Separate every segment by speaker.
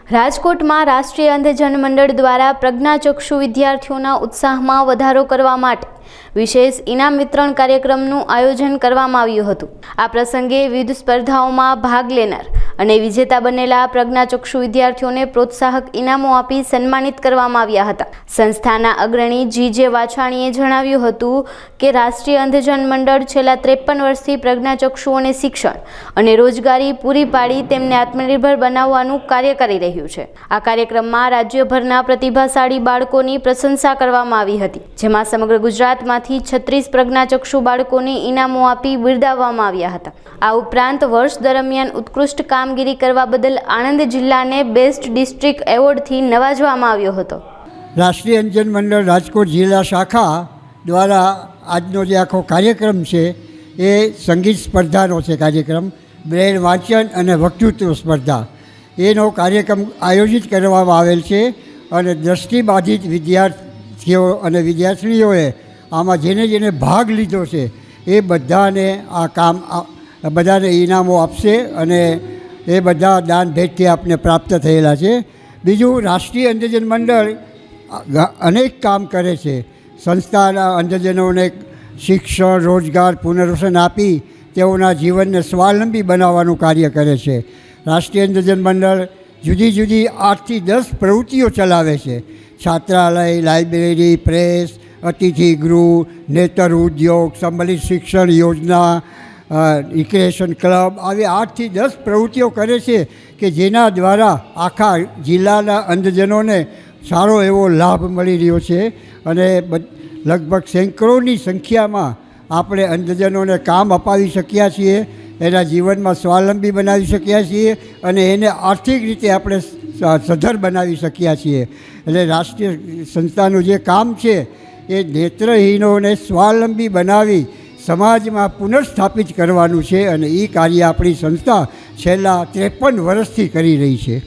Speaker 1: રાજકોટમાં રાષ્ટ્રીય અંધજન મંડળ દ્વારા પ્રજ્ઞાચક્ષુ વિદ્યાર્થીઓના ઉત્સાહમાં વધારો કરવા માટે વિશેષ ઇનામ વિતરણ કાર્યક્રમનું આયોજન કરવામાં આવ્યું હતું। આ પ્રસંગે વિવિધ સ્પર્ધાઓમાં ભાગ લેનાર અને વિજેતા બનેલા પ્રજ્ઞાચક્ષુ વિદ્યાર્થીઓને પ્રોત્સાહક ઇનામો આપી સન્માનિત કરવામાં આવ્યા હતા। સંસ્થાના અગ્રણી જીજે વાછાણીએ જણાવ્યું હતું કે રાષ્ટ્રીય અંધજન મંડળ છેલ્લા 53 વર્ષથી પ્રજ્ઞાચક્ષુઓને શિક્ષણ અને રોજગારી પૂરી પાડી તેમને આત્મનિર્ભર બનાવવાનું કાર્ય કરી રહ્યું છે। આ કાર્યક્રમમાં રાજ્યભરના પ્રતિભાશાળી બાળકોની પ્રશંસા કરવામાં આવી હતી, જેમાં સમગ્ર ગુજરાતમાંથી 36 પ્રજ્ઞાચક્ષુ બાળકોને ઇનામો આપી બિરદાવવામાં આવ્યા હતા। આ ઉપરાંત વર્ષ દરમિયાન ઉત્કૃષ્ટ કામગીરી કરવા બદલ આણંદ જિલ્લાને બેસ્ટ ડિસ્ટ્રિક્ટ એવોર્ડથી નવાજવામાં આવ્યો હતો।
Speaker 2: રાષ્ટ્રીય અંધજન મંડળ રાજકોટ જિલ્લા શાખા દ્વારા આજનો જે આખો કાર્યક્રમ છે એ સંગીત સ્પર્ધાનો છે કાર્યક્રમ, બ્રેલ વાંચન અને વક્તૃત્વ સ્પર્ધા એનો કાર્યક્રમ આયોજિત કરવામાં આવેલ છે અને દ્રષ્ટિબાધિત વિદ્યાર્થીઓ અને વિદ્યાર્થીનીઓએ આમાં જેને ભાગ લીધો છે એ બધાને બધાને ઇનામો આપશે અને એ બધા દાન ભેટથી આપને પ્રાપ્ત થયેલા છે। બીજું, રાષ્ટ્રીય અંધજન મંડળ અનેક કામ કરે છે। સંસ્થાના અંધજનોને શિક્ષણ, રોજગાર, પુનર્વસન આપી તેઓના જીવનને સ્વાવલંબી બનાવવાનું કાર્ય કરે છે। રાષ્ટ્રીય અંધજન મંડળ જુદી જુદી 8 થી 10 પ્રવૃત્તિઓ ચલાવે છે। છાત્રાલય, લાઇબ્રેરી, પ્રેસ, અતિથિ ગૃહ, નેતર ઉદ્યોગ, સંબલિત શિક્ષણ યોજના, રિક્રિએશન ક્લબ, આવી 8 થી 10 પ્રવૃત્તિઓ કરે છે કે જેના દ્વારા આખા જિલ્લાના અંધજનોને સારો એવો લાભ મળી રહ્યો છે અને લગભગ સેંકડોની સંખ્યામાં આપણે અંધજનોને કામ અપાવી શક્યા છીએ, એના જીવનમાં સ્વાવલંબી બનાવી શક્યા છીએ અને એને આર્થિક રીતે આપણે સદ્ધર બનાવી શક્યા છીએ। એટલે રાષ્ટ્રીય સંસ્થાનું જે કામ છે એ નેત્રહીનોને સ્વાવલંબી બનાવી સમાજમાં પુનર્સ્થાપિત કરવાનું છે અને એ કાર્ય આપણી સંસ્થા છેલ્લા 53 વર્ષથી કરી રહી છે।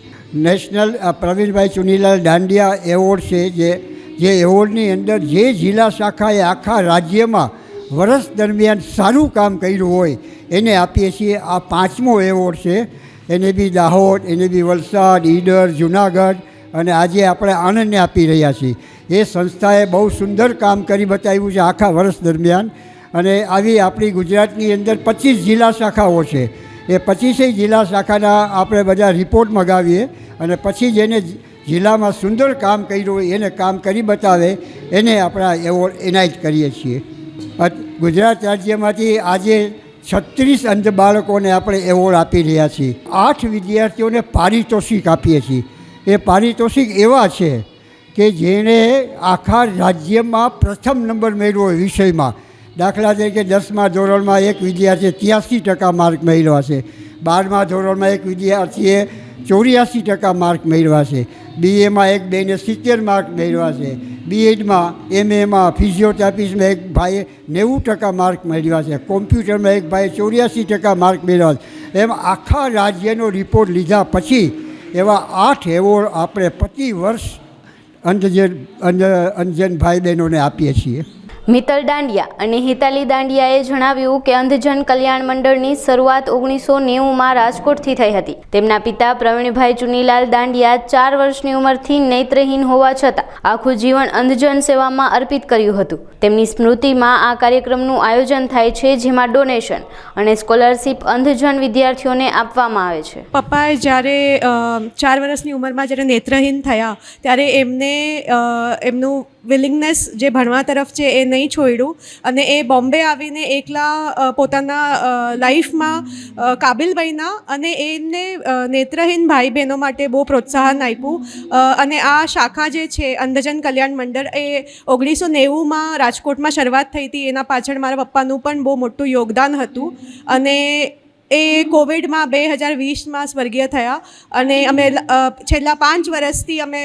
Speaker 2: નેશનલ પ્રવીણભાઈ ચુનીલાલ દાંડિયા એવોર્ડ છે, જે એવોર્ડની અંદર જે જિલ્લા શાખાએ આખા રાજ્યમાં વર્ષ દરમિયાન સારું કામ કર્યું હોય એને આપીએ છીએ। આ 5મો એવોર્ડ છે। એને બી દાહોદ, એને બી વલસાડ, ઈડર, જુનાગઢ અને આજે આપણે આણંદને આપી રહ્યા છીએ। એ સંસ્થાએ બહુ સુંદર કામ કરી બતાવ્યું છે આખા વર્ષ દરમિયાન અને આવી આપણી ગુજરાતની અંદર 25 જિલ્લા શાખાઓ છે। એ 25 જિલ્લા શાખાના આપણે બધા રિપોર્ટ મગાવીએ અને પછી જેને જિલ્લામાં સુંદર કામ કર્યું હોય એને કામ કરી બતાવે એને આપણા એવોર્ડ એનાયત કરીએ છીએ। ગુજરાત રાજ્યમાંથી આજે 36 અંધ બાળકોને આપણે એવોર્ડ આપી રહ્યા છીએ। 8 વિદ્યાર્થીઓને પારિતોષિક આપીએ છીએ। એ પારિતોષિક એવા છે કે જેણે આખા રાજ્યમાં પ્રથમ નંબર મેળવ્યો હોય વિષયમાં। દાખલા તરીકે 10મા ધોરણમાં એક વિદ્યાર્થીએ 83% માર્ક મેળવ્યા છે, 12મા ધોરણમાં એક વિદ્યાર્થીએ 84% માર્ક મેળવ્યા છે, BAમાં એક બેને 70 માર્ક મેળવ્યા છે, BEdમાં, MAમાં, ફિઝિયોથેરાપિસ્ટમાં એક ભાઈએ 90% માર્ક મેળવ્યા છે, કોમ્પ્યુટરમાં એક ભાઈએ 84% માર્ક મેળવ્યા છે। એમ આખા રાજ્યનો રિપોર્ટ લીધા પછી એવા 8 એવોર્ડ આપણે પ્રતિ વર્ષ અંધજન ભાઈ બહેનોને આપીએ છીએ।
Speaker 1: મિત્તલ દાંડિયા અને હિતાલી દાંડિયાએ જણાવ્યું કે અંધજન કલ્યાણ મંડળની શરૂઆત 1990માં રાજકોટથી થઈ હતી। તેમના પિતા પ્રવીણભાઈ ચુનીલાલ દાંડિયા 4 વર્ષની ઉંમરથી નેત્રહીન હોવા છતાં આખું જીવન અંધજન સેવામાં અર્પિત કર્યું હતું। તેમની સ્મૃતિમાં આ કાર્યક્રમનું આયોજન થાય છે, જેમાં ડોનેશન અને સ્કોલરશિપ અંધજન વિદ્યાર્થીઓને આપવામાં આવે છે।
Speaker 3: પપ્પાએ જ્યારે 4 વર્ષની ઉંમરમાં જ્યારે નેત્રહીન થયા ત્યારે એમને એમનું વિલિંગનેસ જે ભણવા તરફ છે એ નહીં છોડ્યું અને એ બોમ્બે આવીને એકલા પોતાના લાઈફમાં કાબિલ બન્યા અને એમને નેત્રહીન ભાઈ બહેનો માટે બહુ પ્રોત્સાહન આપ્યું અને આ શાખા જે છે અંધજન કલ્યાણ મંડળ એ 1990માં રાજકોટમાં શરૂઆત થઈ હતી। એના પાછળ મારા પપ્પાનું પણ બહુ મોટું યોગદાન હતું અને એ કોવિડમાં 2020માં સ્વર્ગીય થયા અને અમે છેલ્લા 5 વર્ષથી અમે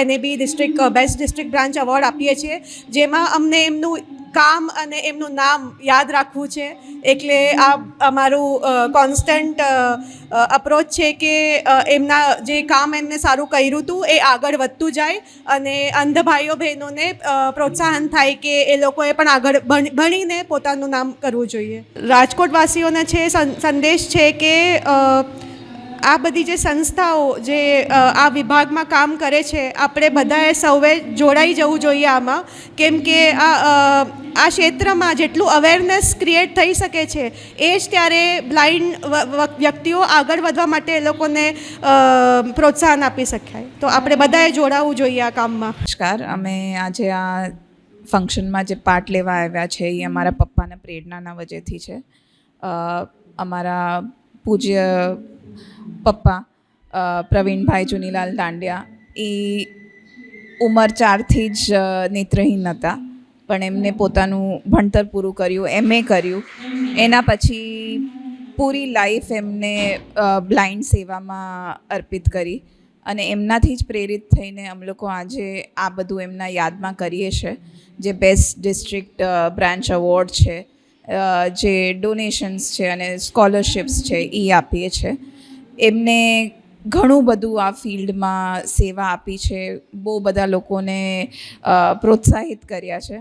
Speaker 3: એને બી બેસ્ટ ડિસ્ટ્રિક્ટ બ્રાન્ચ એવોર્ડ આપીએ છીએ, જેમાં અમને એમનું કામ અને એમનું નામ યાદ રાખવું છે। એટલે આ અમારું કોન્સ્ટન્ટ અપ્રોચ છે કે એમના જે કામ એમને સારું કર્યું હતું એ આગળ વધતું જાય અને અંધ ભાઈઓ બહેનોને પ્રોત્સાહન થાય કે એ લોકોએ પણ આગળ ભણીને પોતાનું નામ કરવું જોઈએ। રાજકોટવાસીઓને છે સંદેશ છે કે આ બધી જે સંસ્થાઓ જે આ વિભાગમાં કામ કરે છે, આપણે બધાએ સૌએ જોડાઈ જવું જોઈએ આમાં, કેમ કે આ ક્ષેત્રમાં જેટલું અવેરનેસ ક્રિએટ થઈ શકે છે એ જ ત્યારે બ્લાઇન્ડ વ્યક્તિઓ આગળ વધવા માટે એ લોકોને પ્રોત્સાહન આપી શકાય. તો આપણે બધાએ જોડાવવું જોઈએ આ કામમાં.
Speaker 4: નમસ્કાર. અમે આજે આ ફંક્શનમાં જે પાર્ટ લેવા આવ્યા છે એ અમારા પપ્પાના પ્રેરણાના વજહથી છે. અમારા પૂજ્ય પપ્પા પ્રવીણભાઈ ચુનીલાલ દાંડિયા એ ઉંમર 4થી જ નેત્રહીન હતા, પણ એમને પોતાનું ભણતર પૂરું કર્યું, MA કર્યું. એના પછી પૂરી લાઈફ એમને બ્લાઇન્ડ સેવામાં અર્પિત કરી અને એમનાથી જ પ્રેરિત થઈને અમે લોકો આજે આ બધું એમના યાદમાં કરીએ છીએ. જે બેસ્ટ ડિસ્ટ્રિક્ટ બ્રાન્ચ એવોર્ડ છે, જે ડોનેશન્સ છે અને સ્કોલરશિપ્સ છે એ આપીએ છીએ. એમને ઘણું બધું આ ફિલ્ડમાં સેવા આપી છે, બહુ બધા લોકોને પ્રોત્સાહિત કર્યા છે.